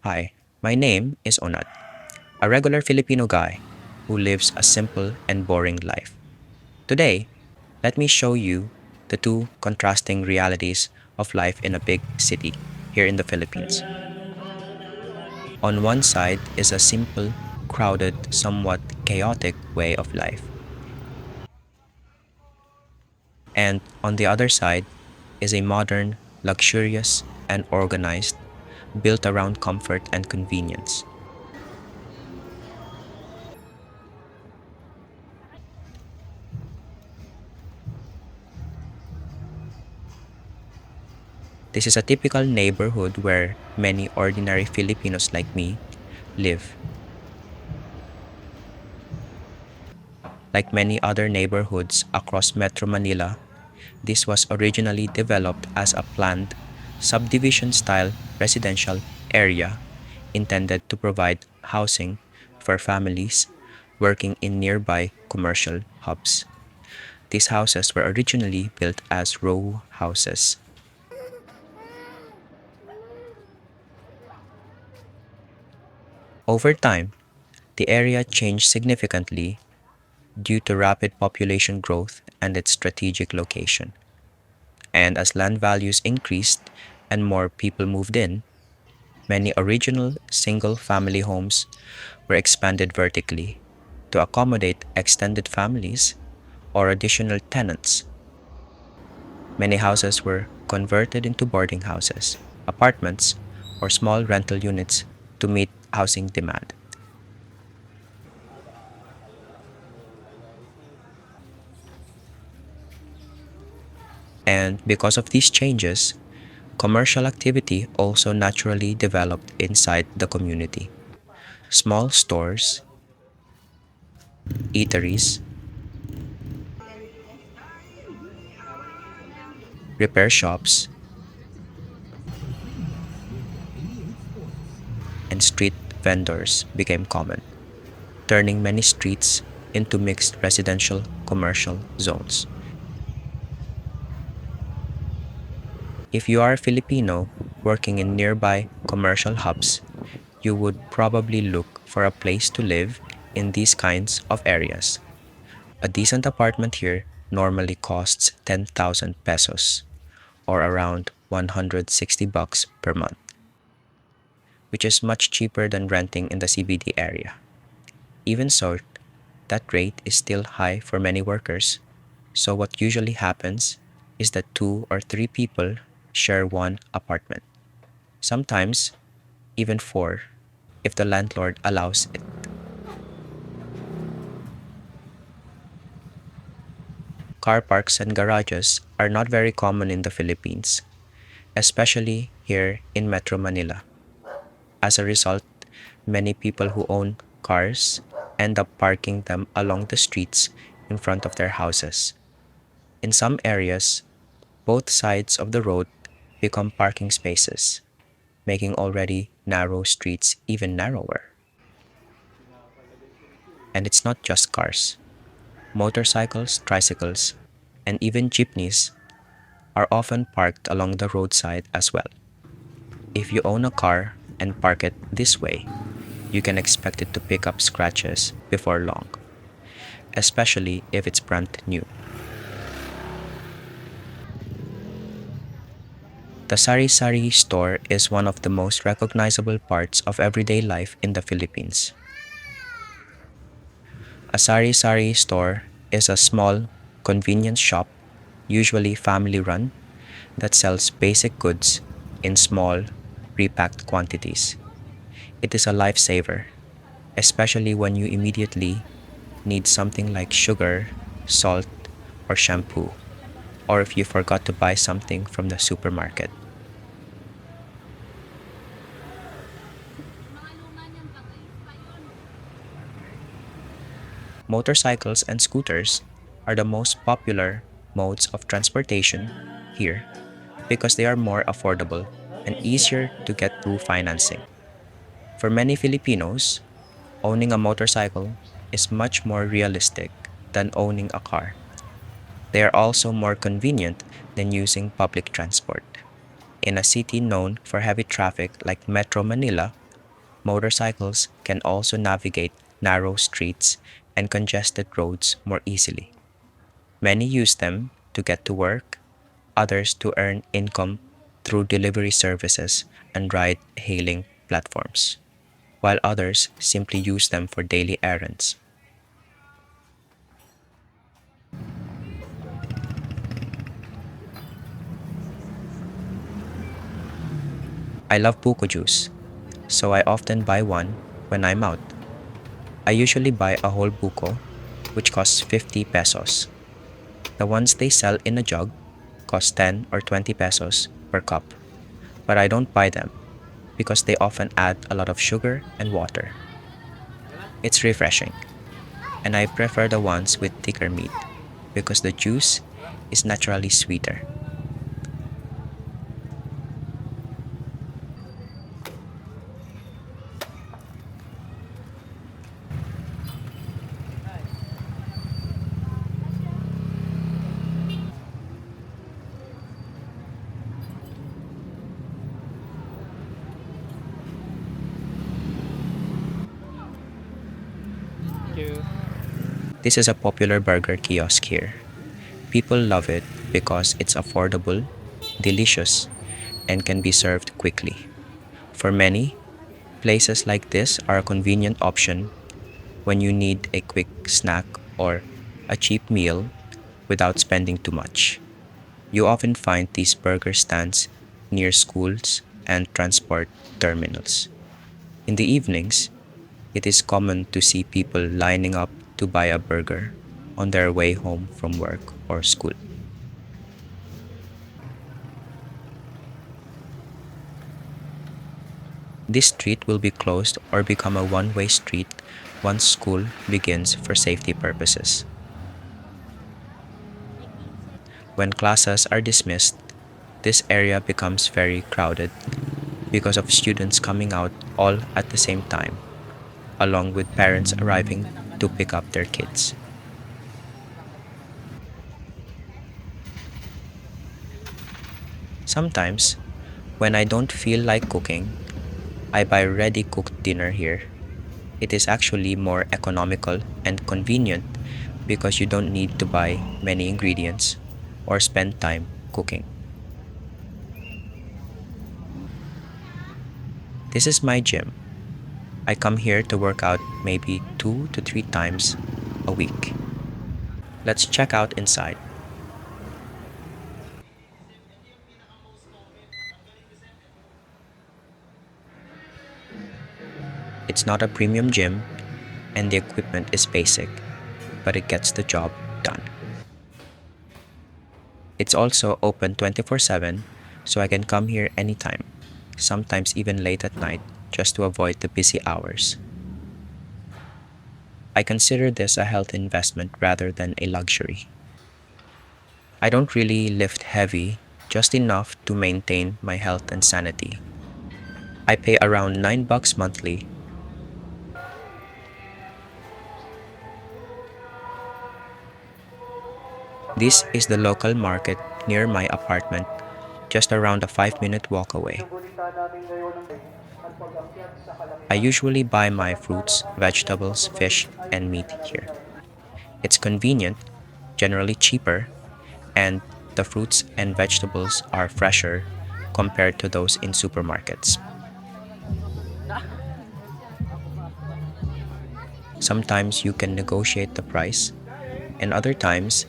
Hi, my name is Onat, a regular Filipino guy who lives a simple and boring life. Today, let me show you the two contrasting realities of life in a big city here in the Philippines. On one side is a simple, crowded, somewhat chaotic way of life, and on the other side is a modern, luxurious, and organized, built around comfort and convenience. This is a typical neighborhood where many ordinary Filipinos like me live. Like many other neighborhoods across Metro Manila, this was originally developed as a planned subdivision style residential area intended to provide housing for families working in nearby commercial hubs. These houses were originally built as row houses. Over time, the area changed significantly due to rapid population growth and its strategic location. And as land values increased and more people moved in, many original single family homes were expanded vertically to accommodate extended families or additional tenants. Many houses were converted into boarding houses, apartments, or small rental units to meet housing demand. And because of these changes, commercial activity also naturally developed inside the community. Small stores, eateries, repair shops, and street vendors became common, turning many streets into mixed residential commercial zones. If you are a Filipino working in nearby commercial hubs, you would probably look for a place to live in these kinds of areas. A decent apartment here normally costs 10,000 pesos or around 160 bucks per month, which is much cheaper than renting in the CBD area. Even so, that rate is still high for many workers. So what usually happens is that two or three people share one apartment. Sometimes even four if the landlord allows it. Car parks and garages are not very common in the Philippines, especially here in Metro Manila. As a result, many people who own cars end up parking them along the streets in front of their houses. In some areas, both sides of the road become parking spaces, making already narrow streets even narrower. And it's not just cars. Motorcycles, tricycles, and even jeepneys are often parked along the roadside as well. If you own a car and park it this way, you can expect it to pick up scratches before long, especially if it's brand new. The sari-sari store is one of the most recognizable parts of everyday life in the Philippines. A sari-sari store is a small, convenience shop, usually family run, that sells basic goods in small, repacked quantities. It is a lifesaver, especially when you immediately need something like sugar, salt, or shampoo, or if you forgot to buy something from the supermarket. Motorcycles and scooters are the most popular modes of transportation here because they are more affordable and easier to get through financing. For many Filipinos, owning a motorcycle is much more realistic than owning a car. They are also more convenient than using public transport. In a city known for heavy traffic like Metro Manila, Motorcycles can also navigate narrow streets and congested roads more easily. Many use them to get to work, others to earn income through delivery services and ride hailing platforms, while others simply use them for daily errands. I love buko juice, so I often buy one when I'm out. I usually buy a whole buko, which costs 50 pesos. The ones they sell in a jug cost 10 or 20 pesos per cup, but I don't buy them because they often add a lot of sugar and water. It's refreshing, and I prefer the ones with thicker meat because the juice is naturally sweeter. Thank you. This is a popular burger kiosk here. People love it because it's affordable, delicious, and can be served quickly. For many, places like this are a convenient option when you need a quick snack or a cheap meal without spending too much. You often find these burger stands near schools and transport terminals. In the evenings, it is common to see people lining up to buy a burger on their way home from work or school. This street will be closed or become a one-way street once school begins for safety purposes. When classes are dismissed, this area becomes very crowded because of students coming out all at the same time, along with parents arriving to pick up their kids. Sometimes, when I don't feel like cooking, I buy ready cooked dinner here. It is actually more economical and convenient because you don't need to buy many ingredients or spend time cooking. This is my gym. I come here to work out maybe 2 to 3 times a week. Let's check out inside. It's not a premium gym and the equipment is basic, but it gets the job done. It's also open 24/7, so I can come here anytime, sometimes even late at night, just to avoid the busy hours. I consider this a health investment rather than a luxury. I don't really lift heavy, just enough to maintain my health and sanity. I pay around $9 monthly. This is the local market near my apartment, just around a 5-minute walk away. I usually buy my fruits, vegetables, fish, and meat here. It's convenient, generally cheaper, and the fruits and vegetables are fresher compared to those in supermarkets. Sometimes you can negotiate the price, and other times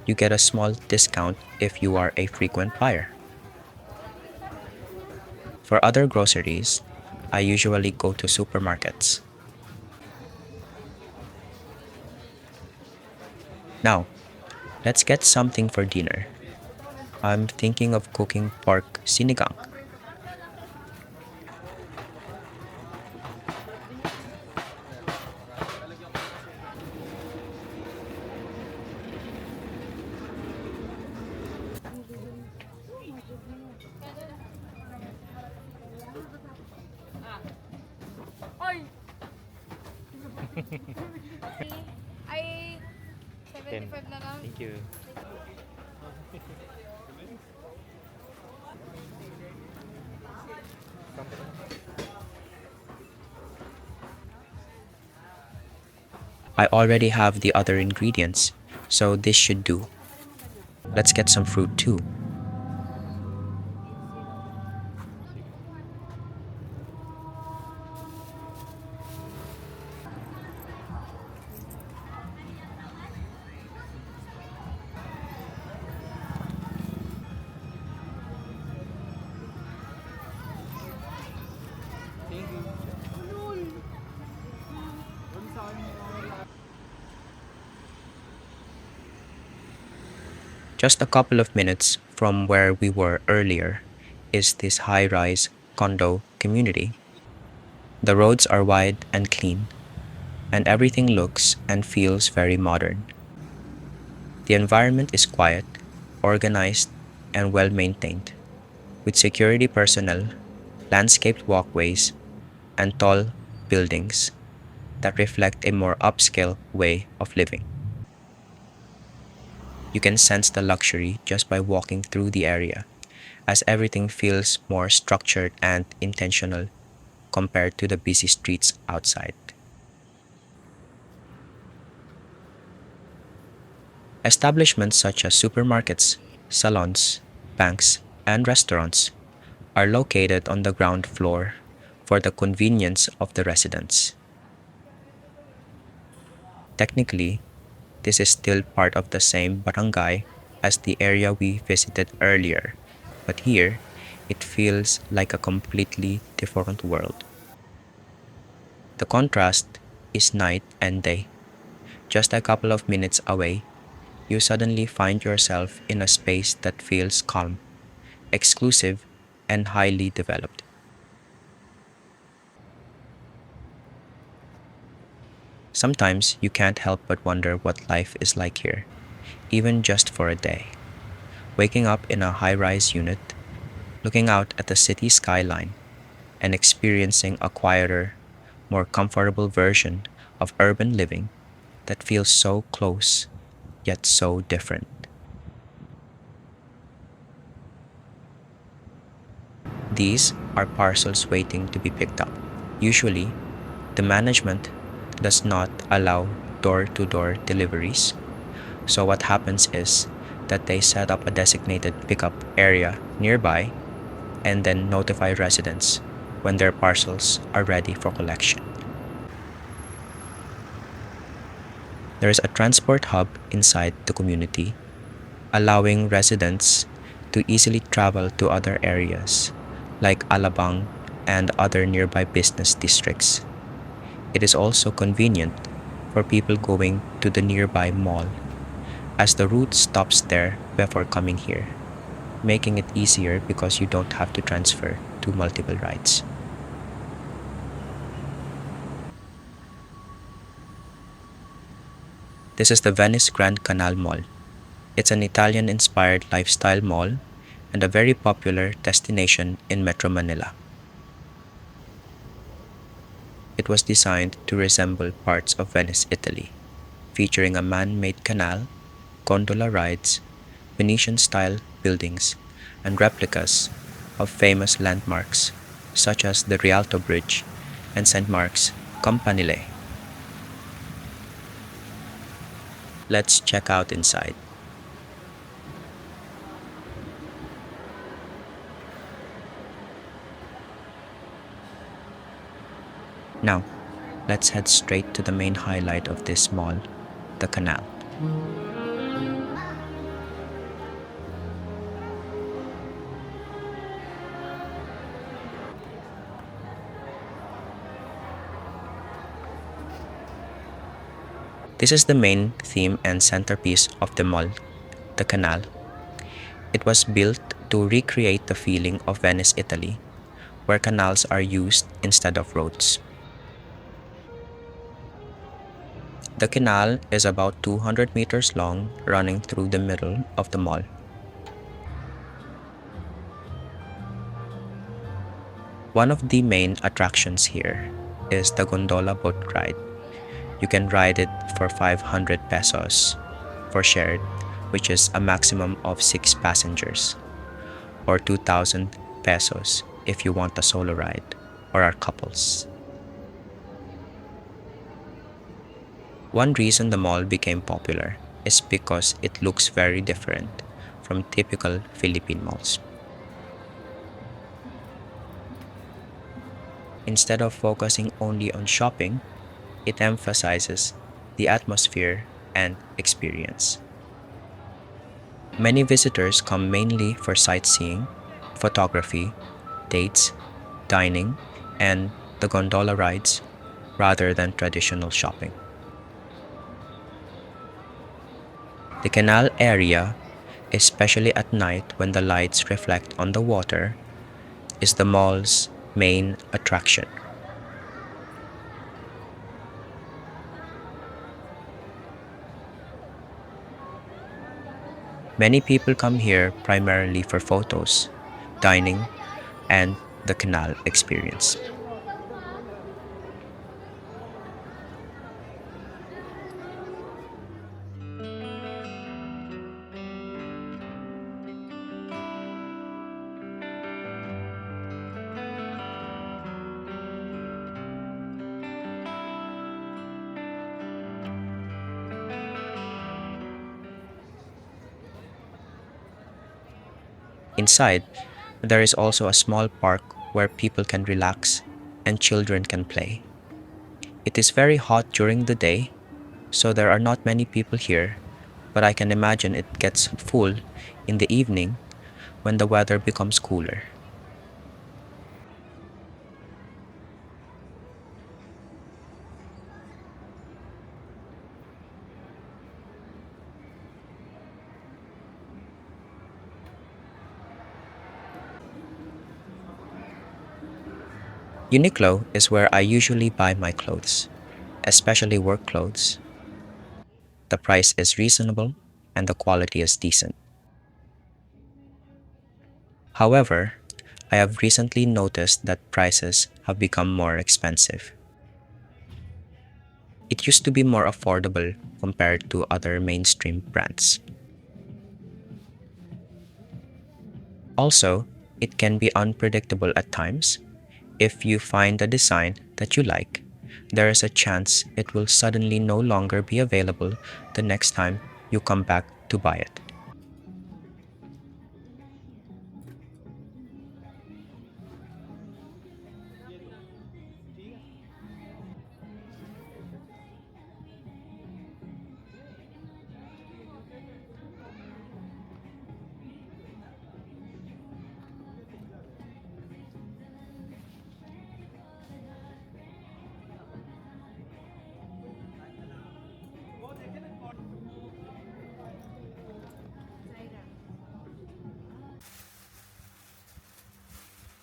you get a small discount if you are a frequent buyer. For other groceries, I usually go to supermarkets. Now, let's get something for dinner. I'm thinking of cooking pork sinigang. Ay, Ten. 75 na lang. Thank you. I already have the other ingredients, so this should do. Let's get some fruit too. Just a couple of minutes from where we were earlier is this high rise condo community. The roads are wide and clean, and everything looks and feels very modern. The environment is quiet, organized, and well maintained, with security personnel, landscaped walkways, and tall buildings that reflect a more upscale way of living. You can sense the luxury just by walking through the area, as everything feels more structured and intentional compared to the busy streets outside. Establishments such as supermarkets, salons, banks, and restaurants are located on the ground floor for the convenience of the residents. Technically, this is still part of the same barangay as the area we visited earlier, but here it feels like a completely different world. The contrast is night and day. Just a couple of minutes away, you suddenly find yourself in a space that feels calm, exclusive, and highly developed. Sometimes you can't help but wonder what life is like here, even just for a day. Waking up in a high rise unit, looking out at the city skyline, and experiencing a quieter, more comfortable version of urban living that feels so close yet so different. These are parcels waiting to be picked up. Usually, the management does not allow door to door deliveries. So, what happens is that they set up a designated pickup area nearby and then notify residents when their parcels are ready for collection. There is a transport hub inside the community, allowing residents to easily travel to other areas like Alabang and other nearby business districts. It is also convenient for people going to the nearby mall, as the route stops there before coming here, making it easier because you don't have to transfer to multiple rides. This is the Venice Grand Canal Mall. It's an Italian inspired lifestyle mall and a very popular destination in Metro Manila. It was designed to resemble parts of Venice, Italy, featuring a man made canal, gondola rides, Venetian style buildings, and replicas of famous landmarks such as the Rialto Bridge and St. Mark's Campanile. Let's check out inside. Now, let's head straight to the main highlight of this mall, the canal. This is the main theme and centerpiece of the mall, the canal. It was built to recreate the feeling of Venice, Italy, where canals are used instead of roads. The canal is about 200 meters long, running through the middle of the mall. One of the main attractions here is the gondola boat ride. You can ride it for 500 pesos for shared, which is a maximum of 6 passengers, or 2,000 pesos if you want a solo ride or are couples. One reason the mall became popular is because it looks very different from typical Philippine malls. Instead of focusing only on shopping, it emphasizes the atmosphere and experience. Many visitors come mainly for sightseeing, photography, dates, dining, and the gondola rides rather than traditional shopping. The canal area, especially at night when the lights reflect on the water, is the mall's main attraction. Many people come here primarily for photos, dining, and the canal experience. Inside, there is also a small park where people can relax and children can play. It is very hot during the day, so there are not many people here, but I can imagine it gets full in the evening when the weather becomes cooler. Uniqlo is where I usually buy my clothes, especially work clothes. The price is reasonable and the quality is decent. However, I have recently noticed that prices have become more expensive. It used to be more affordable compared to other mainstream brands. Also, it can be unpredictable at times. If you find a design that you like, there is a chance it will suddenly no longer be available the next time you come back to buy it.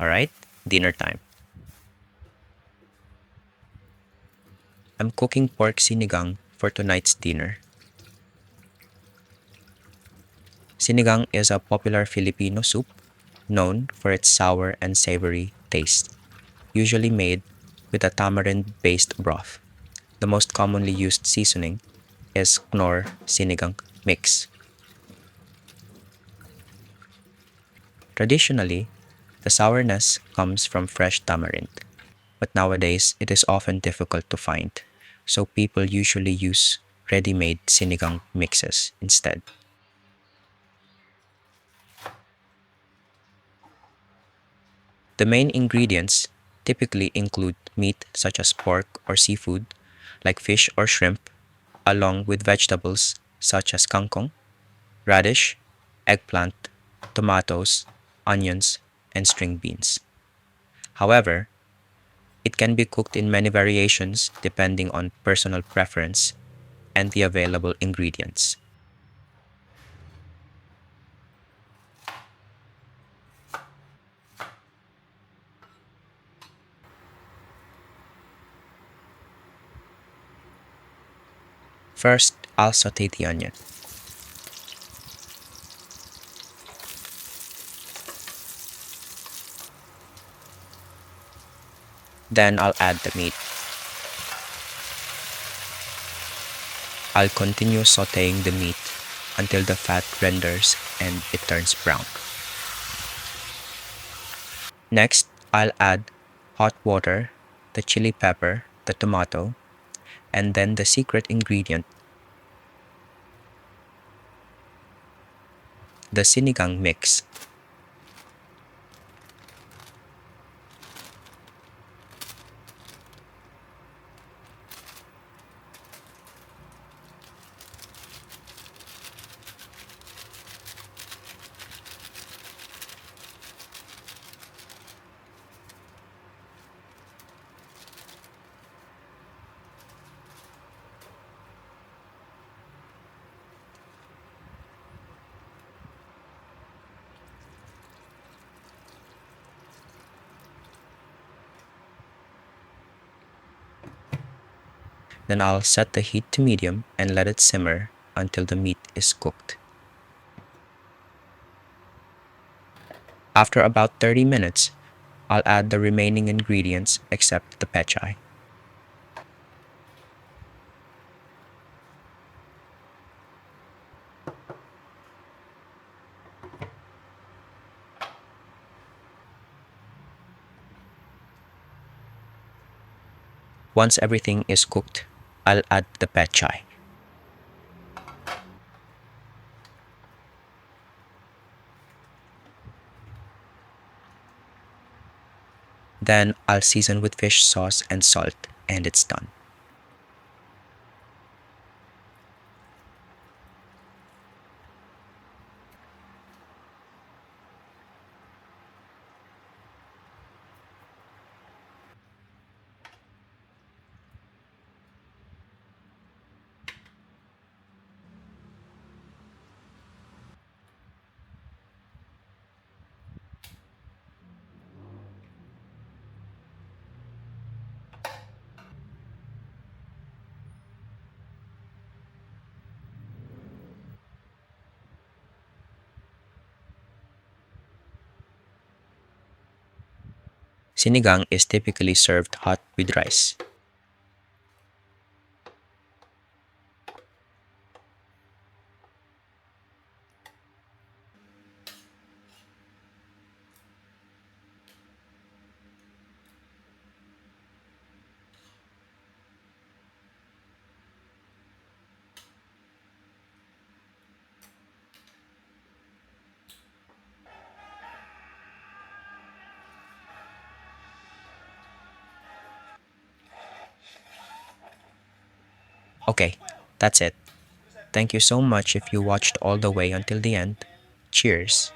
Alright, dinner time. I'm cooking pork sinigang for tonight's dinner. Sinigang is a popular Filipino soup known for its sour and savory taste, usually made with a tamarind-based broth. The most commonly used seasoning is Knorr sinigang mix. Traditionally, the sourness comes from fresh tamarind, but nowadays it is often difficult to find, so people usually use ready-made sinigang mixes instead. The main ingredients typically include meat such as pork or seafood, like fish or shrimp, along with vegetables such as kangkong, radish, eggplant, tomatoes, onions, and string beans. However, it can be cooked in many variations depending on personal preference and the available ingredients. First, I'll saute the onion. Then I'll add the meat. I'll continue sauteing the meat until the fat renders and it turns brown. Next, I'll add hot water, the chili pepper, the tomato, and then the secret ingredient, the sinigang mix. Then I'll set the heat to medium and let it simmer until the meat is cooked. After about 30 minutes, I'll add the remaining ingredients except the pechay. Once everything is cooked, I'll add the pechay. Then I'll season with fish sauce and salt, and it's done. Sinigang is typically served hot with rice. Okay, that's it. Thank you so much if you watched all the way until the end. Cheers.